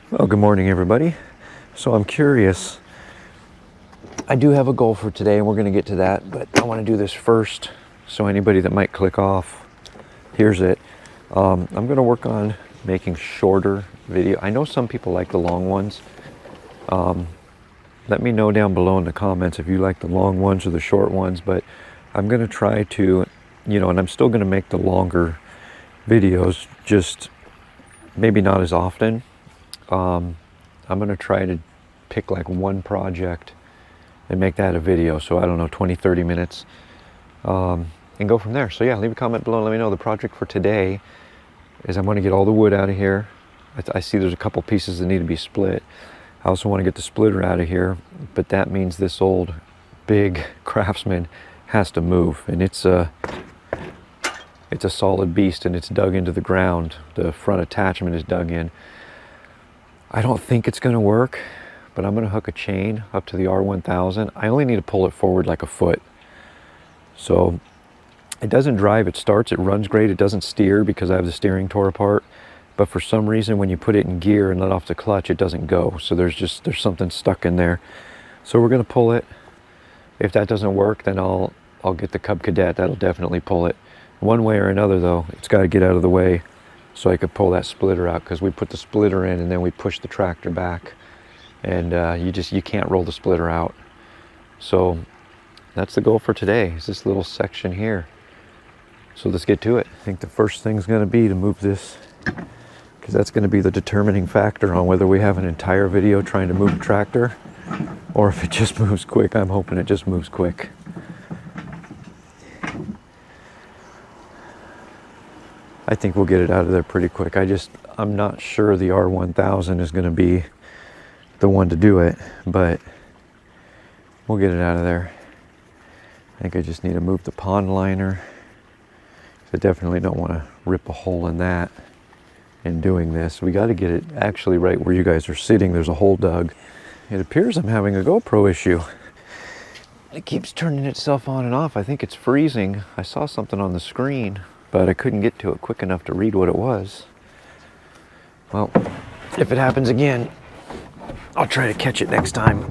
Well, good morning, everybody. So I'm curious. I do have a goal for today, and we're going to get to that, but I want to do this first. So anybody that might click off, here's it. I'm going to work on making shorter video. I know some people like the long ones. Let me know down below in the comments if you like the long ones or the short ones, but I'm going to try to, and I'm still going to make the longer videos, just maybe not as often. I'm going to try to pick like one project and make that a video. So I don't know, 20, 30 minutes, and go from there. So yeah, leave a comment below and let me know. The project for today is I'm going to get all the wood out of here. I see there's a couple pieces that need to be split. I also want to get the splitter out of here, but that means this old big Craftsman has to move, and it's a solid beast, and it's dug into the ground. The front attachment is dug in. I don't think it's going to work, but I'm going to hook a chain up to the R1000. I only need to pull it forward like a foot. So it doesn't drive, it starts, it runs great. It doesn't steer because I have the steering tore apart. But for some reason, when you put it in gear and let off the clutch, it doesn't go. So there's something stuck in there. So we're going to pull it. If that doesn't work, then I'll get the Cub Cadet. That'll definitely pull it. One way or another, though, it's got to get out of the way so I could pull that splitter out, because we put the splitter in and then we push the tractor back, and you can't roll the splitter out. So that's the goal for today, is this little section here. So let's get to it. I think the first thing's going to be to move this, because that's going to be the determining factor on whether we have an entire video trying to move a tractor or if it just moves quick. I'm hoping it just moves quick. I think we'll get it out of there pretty quick. I'm not sure the R1000 is going to be the one to do it, but we'll get it out of there. I think I just need to move the pond liner. I definitely don't want to rip a hole in that in doing this. We got to get it actually right where you guys are sitting. There's a hole dug. It appears I'm having a GoPro issue. It keeps turning itself on and off. I think it's freezing. I saw something on the screen, but I couldn't get to it quick enough to read what it was. Well, if it happens again, I'll try to catch it next time.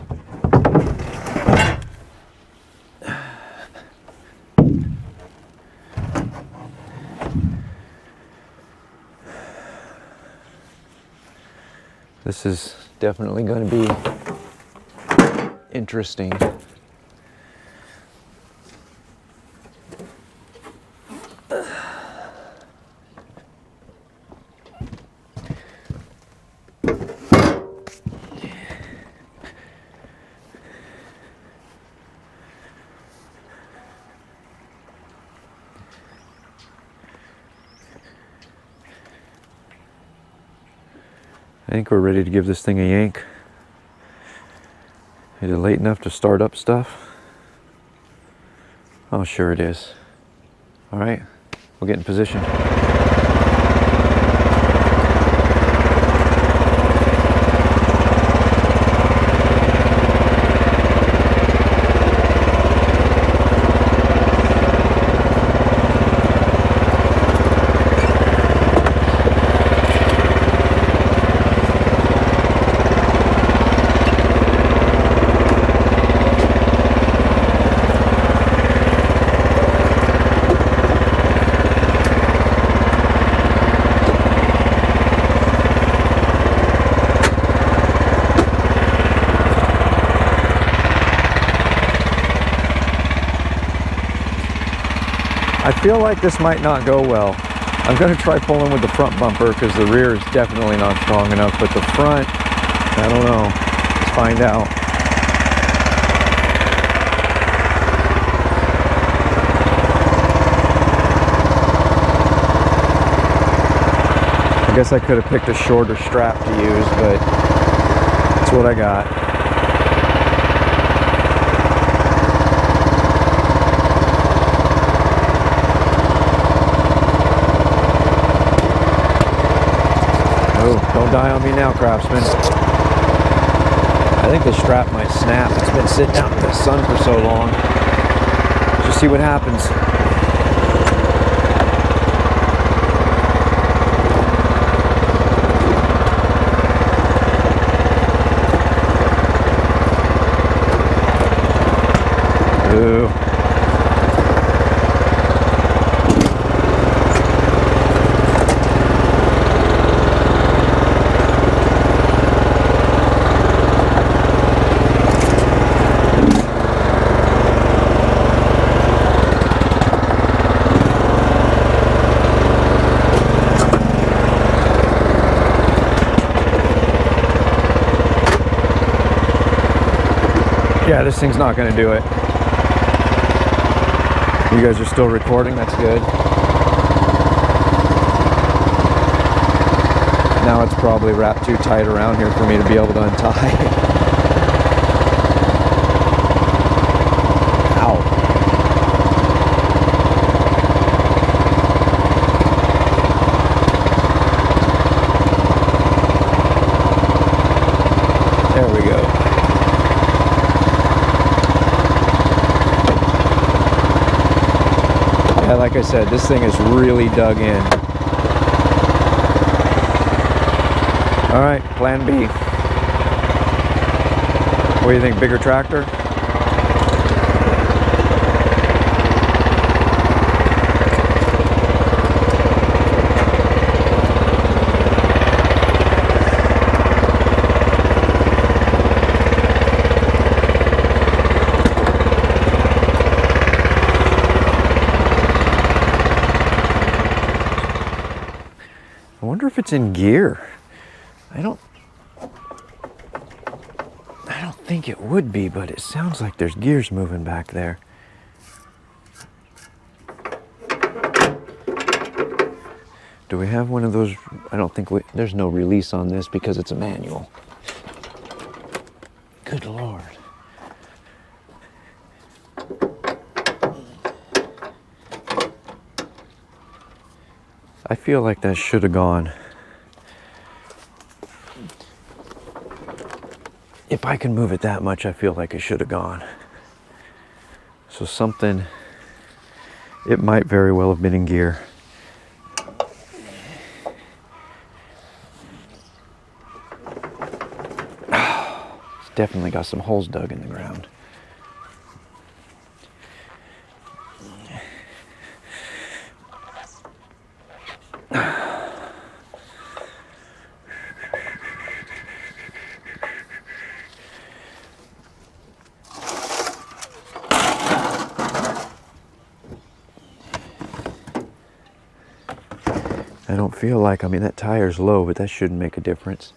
This is definitely going to be interesting. I think we're ready to give this thing a yank. Is it late enough to start up stuff? Oh, sure it is. All right, we'll get in position. I feel like this might not go well. I'm going to try pulling with the front bumper because the rear is definitely not strong enough, but the front, I don't know. Let's find out. I guess I could have picked a shorter strap to use, but that's what I got. Don't die on me now, Craftsman. I think the strap might snap. It's been sitting out in the sun for so long. Just see what happens. Yeah, this thing's not going to do it. You guys are still recording, that's good. Now it's probably wrapped too tight around here for me to be able to untie. There we go. Yeah, like I said, this thing is really dug in. All right, plan B. What do you think, bigger tractor? I wonder if it's in gear. I don't think it would be, but it sounds like there's gears moving back there. Do we have one of those? I don't think there's no release on this because it's a manual. Good Lord. I feel like that should have gone. If I can move it that much, I feel like it should have gone. So something, it might very well have been in gear. It's definitely got some holes dug in the ground. I don't feel like, I mean, that tire's low, but that shouldn't make a difference.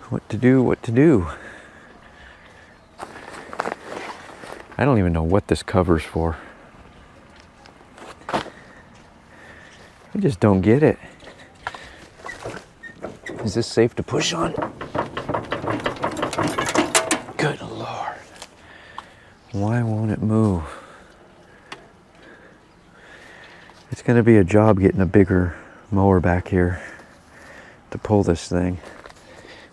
What to do, what to do? I don't even know what this cover's for. I just don't get it. Is this safe to push on? Good Lord. Why won't it move? It's going to be a job getting a bigger mower back here to pull this thing.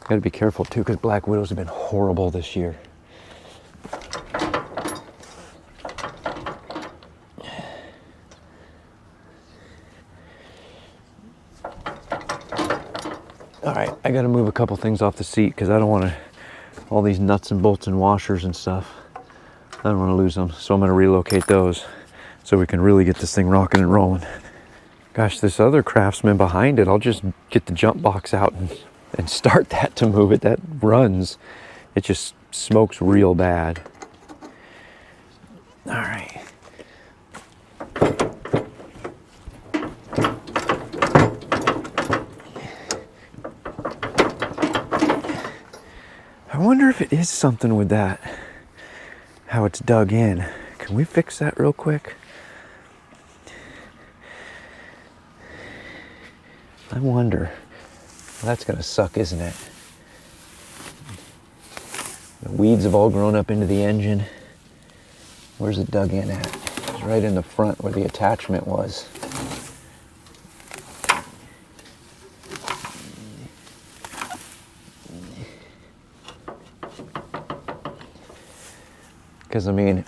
Got to be careful too, because black widows have been horrible this year. All right, I got to move a couple things off the seat because I don't want to, all these nuts and bolts and washers and stuff, I don't want to lose them. So I'm going to relocate those so we can really get this thing rocking and rolling. Gosh, this other Craftsman behind it, I'll just get the jump box out and start that to move it. That runs. It just smokes real bad. All right. I wonder if it is something with that, how it's dug in. Can we fix that real quick? I wonder. Well, that's gonna suck, isn't it? The weeds have all grown up into the engine. Where's it dug in at? It's right in the front where the attachment was. Because, I mean,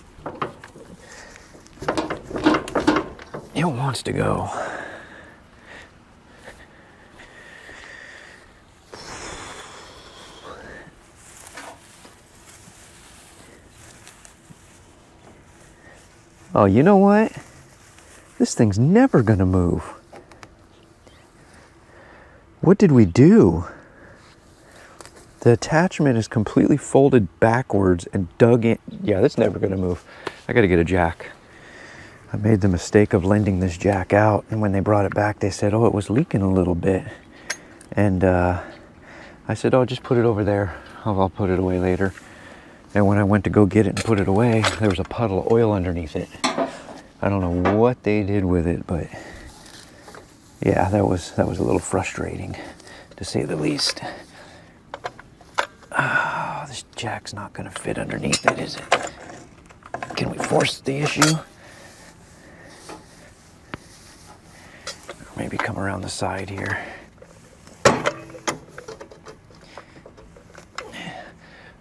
it wants to go. Oh, you know what? This thing's never gonna move. What did we do? The attachment is completely folded backwards and dug in. Yeah, that's never gonna move. I gotta get a jack. I made the mistake of lending this jack out, and when they brought it back, they said, oh, it was leaking a little bit. And I said, oh, just put it over there. I'll put it away later. And when I went to go get it and put it away, there was a puddle of oil underneath it. I don't know what they did with it, but yeah, that was a little frustrating, to say the least. Oh, this jack's not going to fit underneath it, is it? Can we force the issue? Or maybe come around the side here.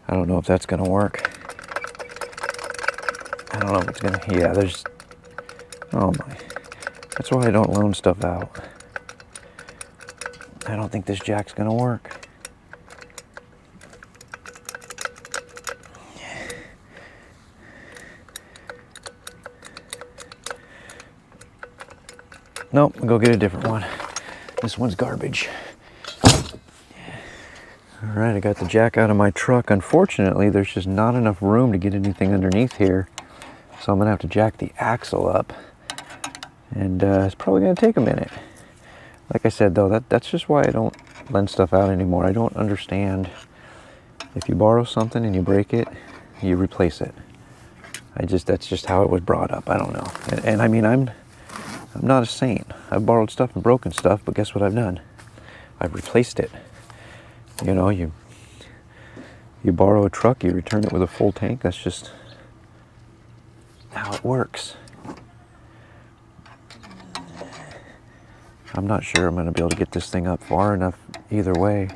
I don't know if that's going to work. I don't know if it's going to, yeah, there's, oh my. That's why I don't loan stuff out. I don't think this jack's going to work. Nope, I'll go get a different one. This one's garbage. All right, I got the jack out of my truck. Unfortunately, there's just not enough room to get anything underneath here. So I'm gonna have to jack the axle up. And it's probably gonna take a minute. Like I said though, that's just why I don't lend stuff out anymore. I don't understand. If you borrow something and you break it, you replace it. That's just how it was brought up. I don't know. And I mean, I'm not a saint. I've borrowed stuff and broken stuff, but guess what I've done? I've replaced it. You know, you borrow a truck, you return it with a full tank. That's just how it works. I'm not sure I'm going to be able to get this thing up far enough either way.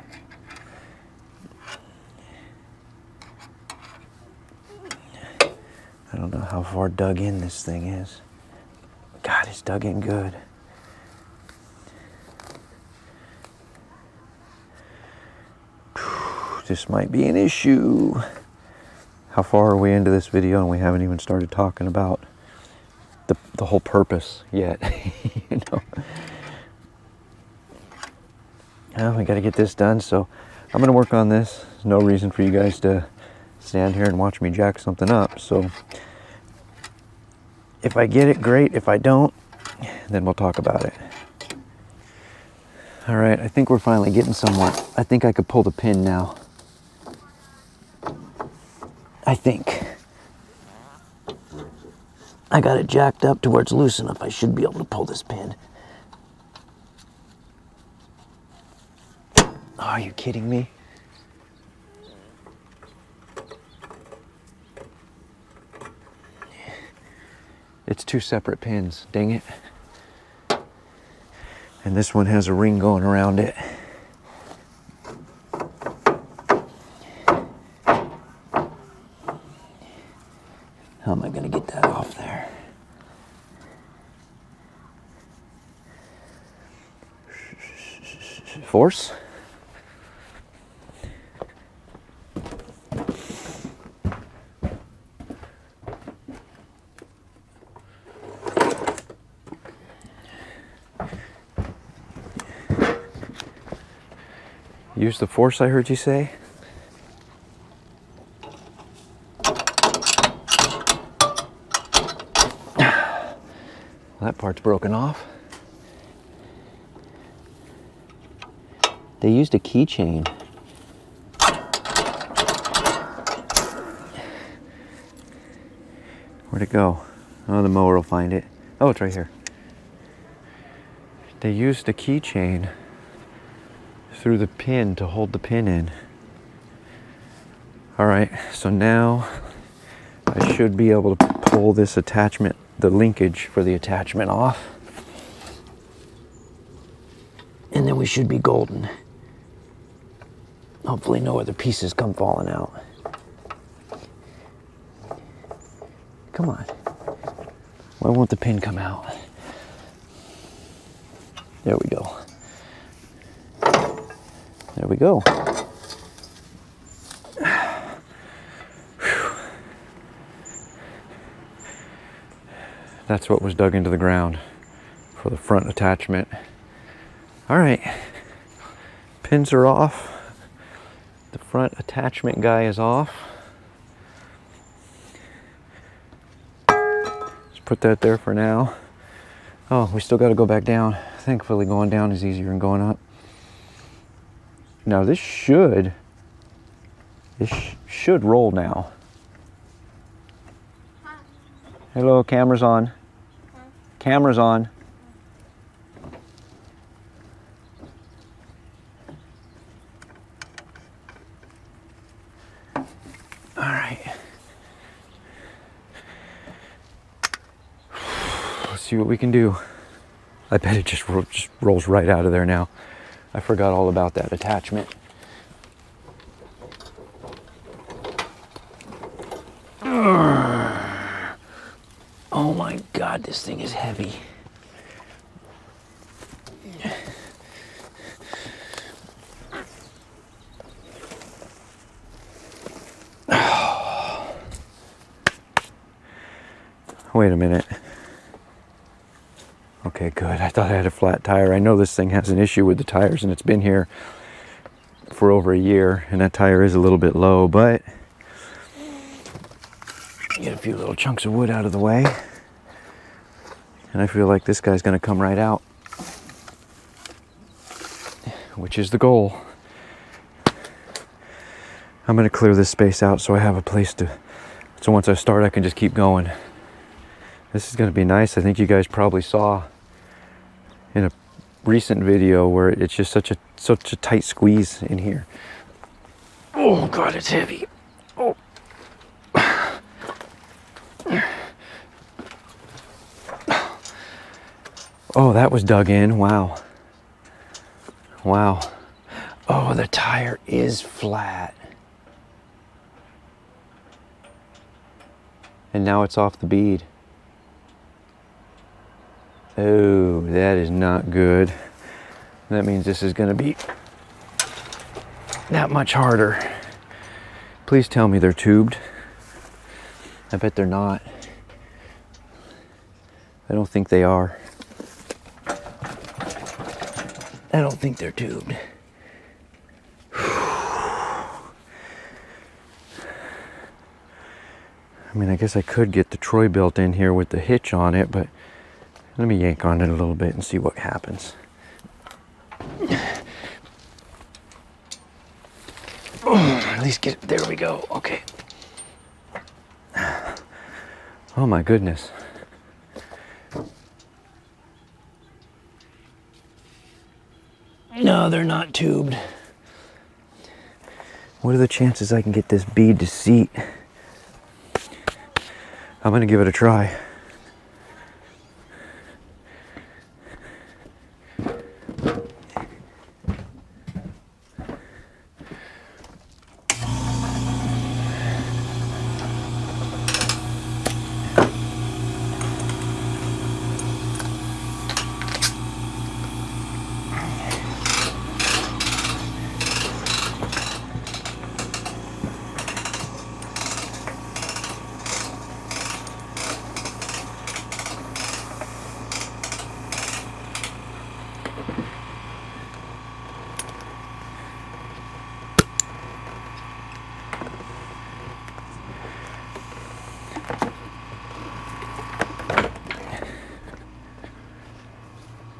I don't know how far dug in this thing is. God, it's dug in good. This might be an issue. How far are we into this video and we haven't even started talking about the whole purpose yet? You know. Well, we got to get this done, so I'm going to work on this. There's no reason for you guys to stand here and watch me jack something up. So if I get it, great. If I don't, then we'll talk about it. All right, I think we're finally getting somewhere. I think I could pull the pin now. I think. I got it jacked up to where it's loose enough. I should be able to pull this pin. Oh, are you kidding me? It's two separate pins, dang it. And this one has a ring going around it. How am I going to get that off there? Force? Use the force, I heard you say? That part's broken off. They used a keychain. Where'd it go? Oh, the mower will find it. Oh, it's right here. They used a keychain through the pin to hold the pin in. All right, so now I should be able to pull this attachment, the linkage for the attachment off. And then we should be golden. Hopefully no other pieces come falling out. Come on. Why won't the pin come out? There we go. There we go. That's what was dug into the ground for the front attachment. All right, pins are off. The front attachment guy is off. Let's put that there for now. Oh, we still got to go back down. Thankfully going down is easier than going up. Now this should roll now. Hello, camera's on. Camera's on. All right. Let's see what we can do. I bet it just rolls right out of there now. I forgot all about that attachment. Oh my God, this thing is heavy. Wait a minute. Okay, good. I thought I had a flat tire. I know this thing has an issue with the tires, and it's been here for over a year, and that tire is a little bit low, but get a few little chunks of wood out of the way, and I feel like this guy's going to come right out, which is the goal. I'm going to clear this space out so I have a place to, so once I start I can just keep going. This is going to be nice. I think you guys probably saw in a recent video where it's just such a tight squeeze in here. Oh God, it's heavy. Oh. Oh, that was dug in. Wow. Wow. Oh, the tire is flat. And now it's off the bead. Oh, that is not good. That means this is going to be that much harder. Please tell me they're tubed. I bet they're not. I don't think they are. I don't think they're tubed. I mean, I guess I could get the Troy built in here with the hitch on it, but let me yank on it a little bit and see what happens. Oh, at least get it. There we go. Okay. Oh my goodness. No, they're not tubed. What are the chances I can get this bead to seat? I'm gonna give it a try.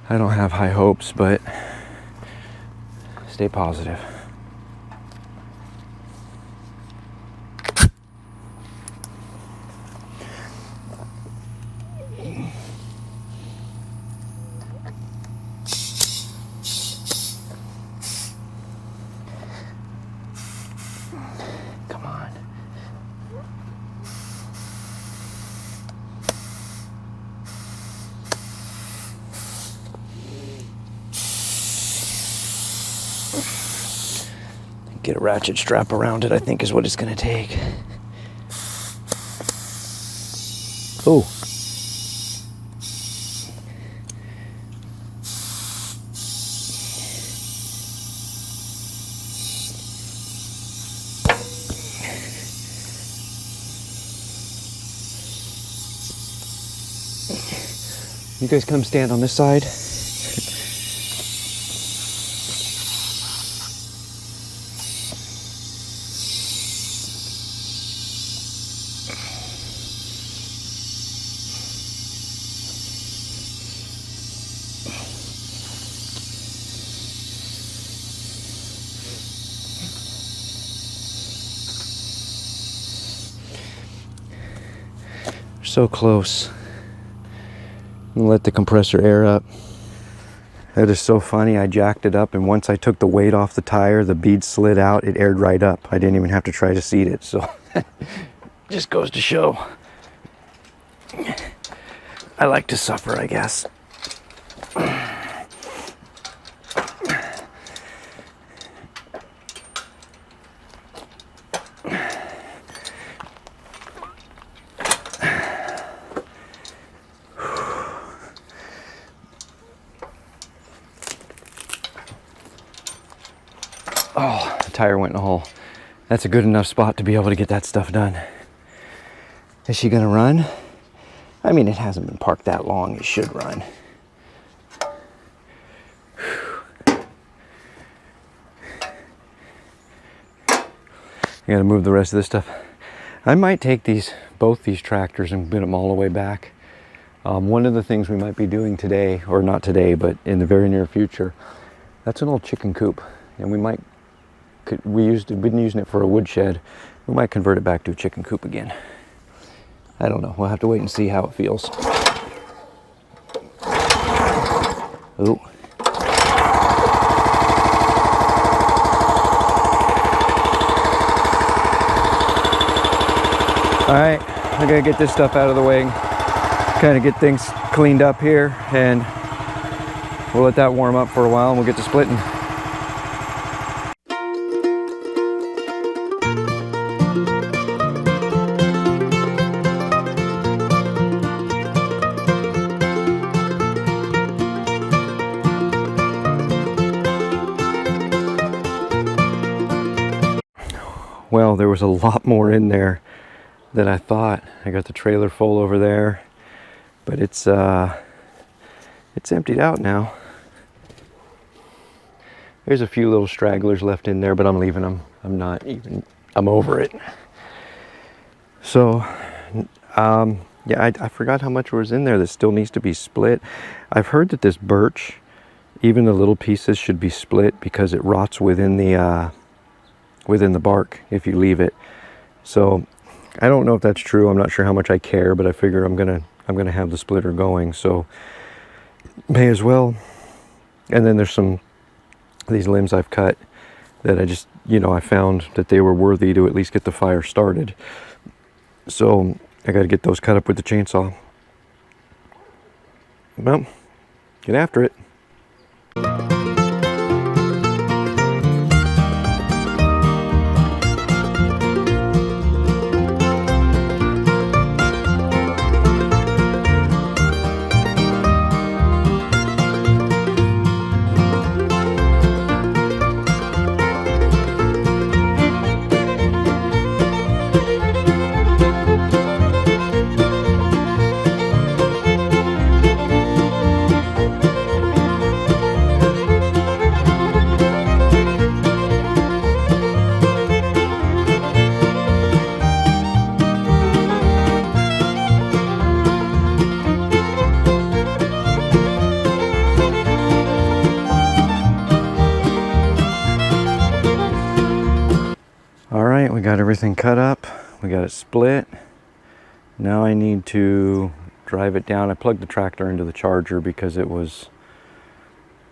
I don't have high hopes, but stay positive. Come on. Get a ratchet strap around it, I think is what it's going to take. Oh. You guys come stand on this side. So close. And let the compressor air up. That is so funny. I jacked it up, and once I took the weight off the tire, the bead slid out. It aired right up. I didn't even have to try to seat it. So just goes to show. I like to suffer, I guess. Oh, the tire went in a hole. That's a good enough spot to be able to get that stuff done. Is she gonna run? I mean, it hasn't been parked that long. It should run. I gotta move the rest of this stuff. I might take both these tractors and bring them all the way back. One of the things we might be doing today, or not today, but in the very near future, that's an old chicken coop, and we've been using it for a woodshed. We might convert it back to a chicken coop again. I don't know. We'll have to wait and see how it feels. Ooh. All right, I gotta get this stuff out of the way, kind of get things cleaned up here, and we'll let that warm up for a while and we'll get to splitting. Well, there was a lot more in there than I thought. I got the trailer full over there, but it's emptied out now. There's a few little stragglers left in there, but I'm leaving them. I'm over it. So, yeah, I forgot how much was in there that still needs to be split. I've heard that this birch, even the little pieces, should be split because it rots within the bark if you leave it. So I don't know if that's true. I'm not sure how much I care, but I figure I'm gonna have the splitter going, so may as well. And then there's these limbs I've cut that I just, I found that they were worthy to at least get the fire started. So I got to get those cut up with the chainsaw. Well, get after it. We got everything cut up, we got it split. Now I need to drive it down. I plugged the tractor into the charger because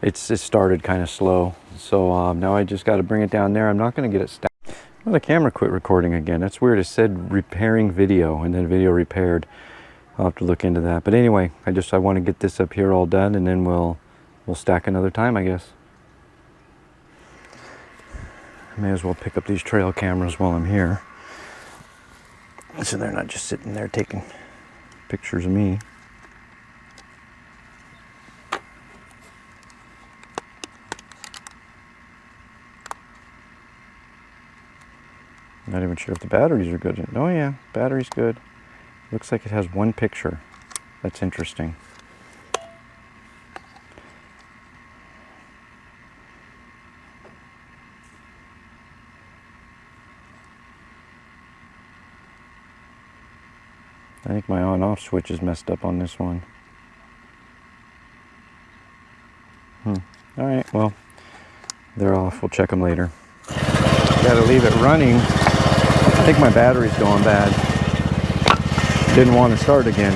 it started kind of slow. So now I just got to bring it down there. I'm not going to get it stacked. Well, the camera quit recording again. That's weird. It said repairing video and then video repaired. I'll have to look into that. But anyway, I want to get this up here all done, and then we'll stack another time, I guess. I may as well pick up these trail cameras while I'm here, so they're not just sitting there taking pictures of me. Not even sure if the batteries are good. Oh yeah, battery's good. Looks like it has one picture. That's interesting. I think my on-off switch is messed up on this one. Alright, well, they're off. We'll check them later. Gotta leave it running. I think my battery's going bad. Didn't want to start again.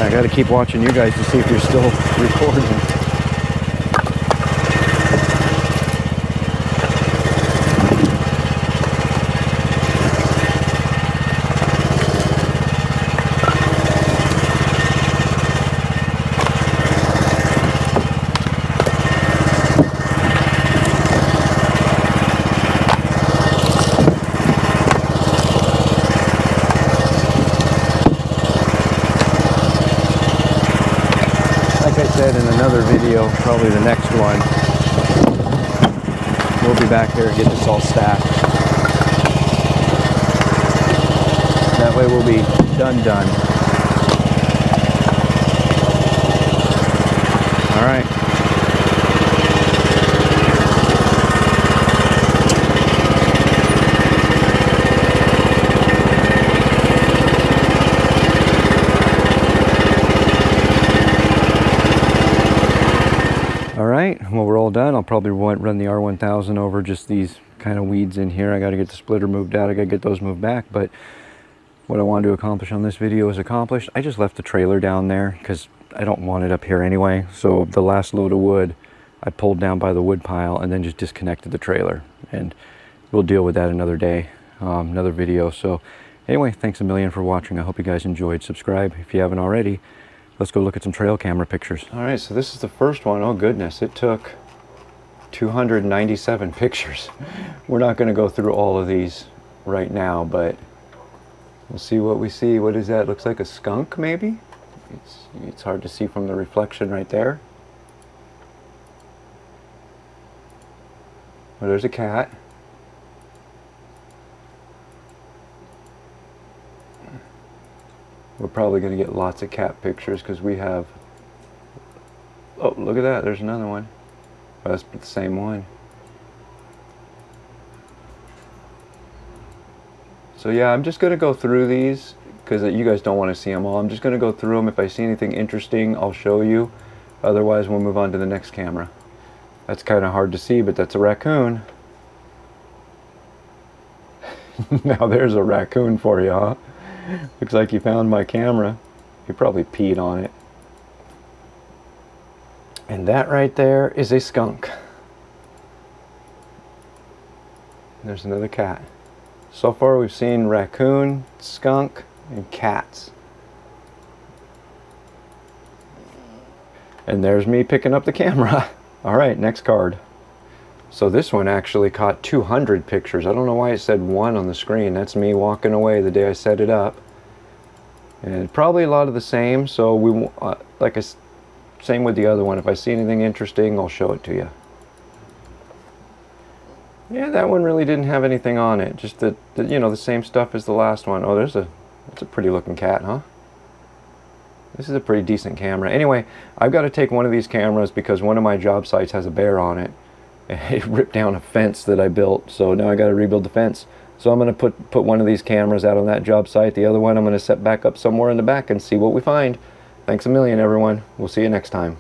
I got to keep watching you guys to see if you're still recording. Like I said in another video, probably the next one, we'll be back here and get this all stacked. That way we'll be done. All right. Alright, well, we're all done. I'll probably run the R1000 over just these kind of weeds in here. I got to get the splitter moved out. I got to get those moved back. But what I wanted to accomplish on this video is accomplished. I just left the trailer down there because I don't want it up here anyway. So the last load of wood I pulled down by the wood pile and then just disconnected the trailer. And we'll deal with that another day, another video. So anyway, thanks a million for watching. I hope you guys enjoyed. Subscribe if you haven't already. Let's go look at some trail camera pictures. All right, so this is the first one. Oh goodness, it took 297 pictures. We're not going to go through all of these right now, but we'll see what we see. What is that? Looks like a skunk, maybe? It's hard to see from the reflection right there. Oh, there's a cat. We're probably going to get lots of cat pictures because we have... Oh, look at that. There's another one. Oh, that's the same one. So yeah, I'm just going to go through these because you guys don't want to see them all. I'm just going to go through them. If I see anything interesting, I'll show you. Otherwise, we'll move on to the next camera. That's kind of hard to see, but that's a raccoon. Now there's a raccoon for you, huh? Looks like you found my camera. You probably peed on it. And that right there is a skunk. There's another cat. So far we've seen raccoon, skunk, and cats. And there's me picking up the camera. All right, next card. So this one actually caught 200 pictures. I don't know why it said 1 on the screen. That's me walking away the day I set it up. And probably a lot of the same. So we, same with the other one. If I see anything interesting, I'll show it to you. Yeah, that one really didn't have anything on it. Just the you know, the same stuff as the last one. Oh, that's a pretty looking cat, huh? This is a pretty decent camera. Anyway, I've got to take one of these cameras because one of my job sites has a bear on it. It ripped down a fence that I built, so now I got to rebuild the fence. So I'm going to put one of these cameras out on that job site. The other one I'm going to set back up somewhere in the back and see what we find. Thanks a million, everyone. We'll see you next time.